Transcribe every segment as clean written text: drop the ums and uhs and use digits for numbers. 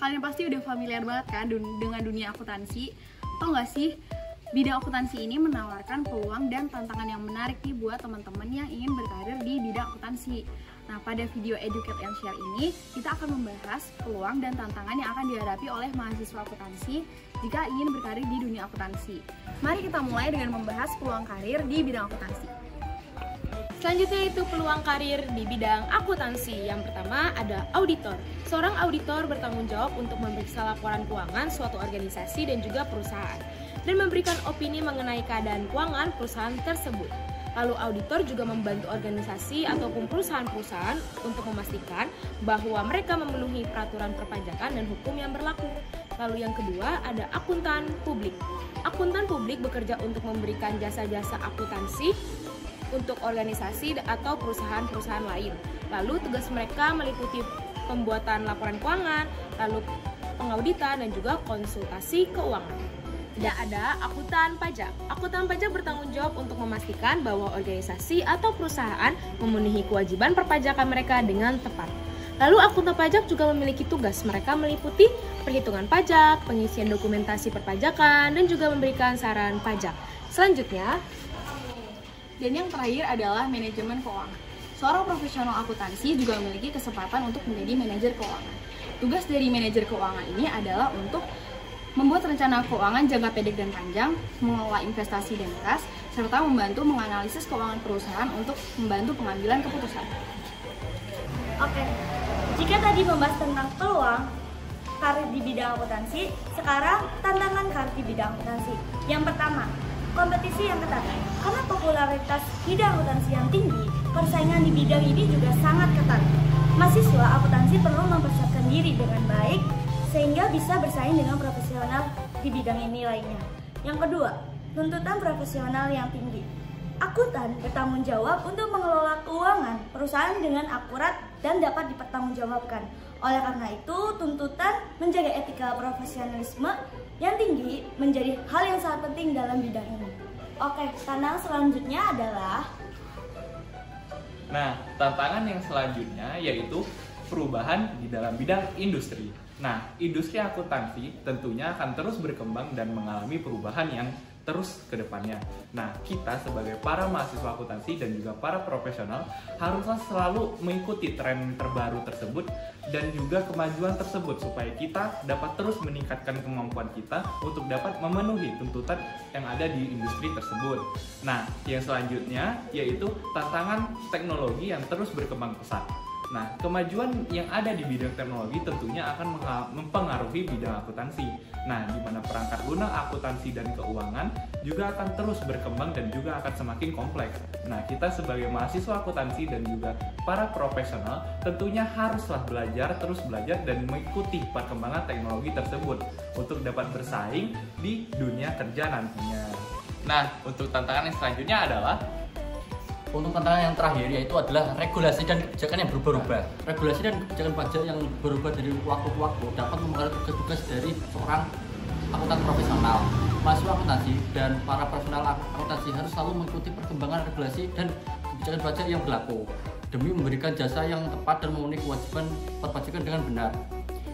Kalian pasti udah familiar banget kan dengan dunia akuntansi. Tau gak sih, bidang akuntansi ini menawarkan peluang dan tantangan yang menarik nih buat teman-teman yang ingin berkarir di bidang akuntansi. Nah, pada video Educate and Share ini, kita akan membahas peluang dan tantangan yang akan dihadapi oleh mahasiswa akuntansi jika ingin berkarir di dunia akuntansi. Mari kita mulai dengan membahas peluang karir di bidang akuntansi. Selanjutnya itu peluang karir di bidang akuntansi. Yang pertama ada auditor. Seorang auditor bertanggung jawab untuk memeriksa laporan keuangan suatu organisasi dan juga perusahaan dan memberikan opini mengenai keadaan keuangan perusahaan tersebut. Lalu auditor juga membantu organisasi ataupun perusahaan-perusahaan untuk memastikan bahwa mereka memenuhi peraturan perpajakan dan hukum yang berlaku. Lalu yang kedua ada akuntan publik. Akuntan publik bekerja untuk memberikan jasa-jasa akuntansi untuk organisasi atau perusahaan-perusahaan lain. Lalu tugas mereka meliputi pembuatan laporan keuangan, lalu pengauditan dan juga konsultasi keuangan. Tidak ada akuntan pajak. Akuntan pajak bertanggung jawab untuk memastikan bahwa organisasi atau perusahaan memenuhi kewajiban perpajakan mereka dengan tepat. Lalu akuntan pajak juga memiliki tugas. Mereka meliputi perhitungan pajak, pengisian dokumentasi perpajakan, dan juga memberikan saran pajak. Selanjutnya, dan yang terakhir adalah manajemen keuangan. Seorang profesional akuntansi juga memiliki kesempatan untuk menjadi manajer keuangan. Tugas dari manajer keuangan ini adalah untuk membuat rencana keuangan jangka pendek dan panjang, mengelola investasi dan kas, serta membantu menganalisis keuangan perusahaan untuk membantu pengambilan keputusan. Oke, jika tadi membahas tentang peluang karir di bidang akuntansi, sekarang tantangan karir di bidang akuntansi. Yang pertama, kompetisi yang ketat. Karena popularitas bidang akuntansi yang tinggi, persaingan di bidang ini juga sangat ketat. Mahasiswa akuntansi perlu mempersiapkan diri dengan baik sehingga bisa bersaing dengan profesional di bidang ini lainnya. Yang kedua, tuntutan profesional yang tinggi. Akuntan bertanggung jawab untuk mengelola keuangan perusahaan dengan akurat dan dapat dipertanggungjawabkan. Oleh karena itu, tuntutan menjaga etika profesionalisme yang tinggi menjadi hal yang sangat penting dalam bidang ini. Oke, tantangan selanjutnya adalah tantangan yang selanjutnya yaitu perubahan di dalam bidang industri. Industri akuntansi tentunya akan terus berkembang dan mengalami perubahan yang terus ke depannya. Kita sebagai para mahasiswa akuntansi dan juga para profesional haruslah selalu mengikuti tren terbaru tersebut dan juga kemajuan tersebut supaya kita dapat terus meningkatkan kemampuan kita untuk dapat memenuhi tuntutan yang ada di industri tersebut. Yang selanjutnya yaitu tantangan teknologi yang terus berkembang pesat. Kemajuan yang ada di bidang teknologi tentunya akan mempengaruhi bidang akuntansi. Di mana perangkat lunak akuntansi dan keuangan juga akan terus berkembang dan juga akan semakin kompleks. Kita sebagai mahasiswa akuntansi dan juga para profesional tentunya haruslah terus belajar dan mengikuti perkembangan teknologi tersebut untuk dapat bersaing di dunia kerja nantinya. Untuk tantangan yang selanjutnya adalah untuk tantangan yang terakhir yaitu adalah regulasi dan kebijakan yang berubah-ubah. Regulasi dan kebijakan pajak yang berubah dari waktu ke waktu dapat mempengaruhi tugas-tugas dari seorang akuntan profesional. Mahasiswa akuntansi dan para profesional akuntansi harus selalu mengikuti perkembangan regulasi dan kebijakan pajak yang berlaku demi memberikan jasa yang tepat dan memenuhi kewajiban perpajakan dengan benar.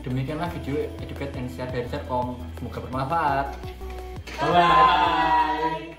Demikianlah video Educate and Share dari Serkom. Semoga bermanfaat. Bye.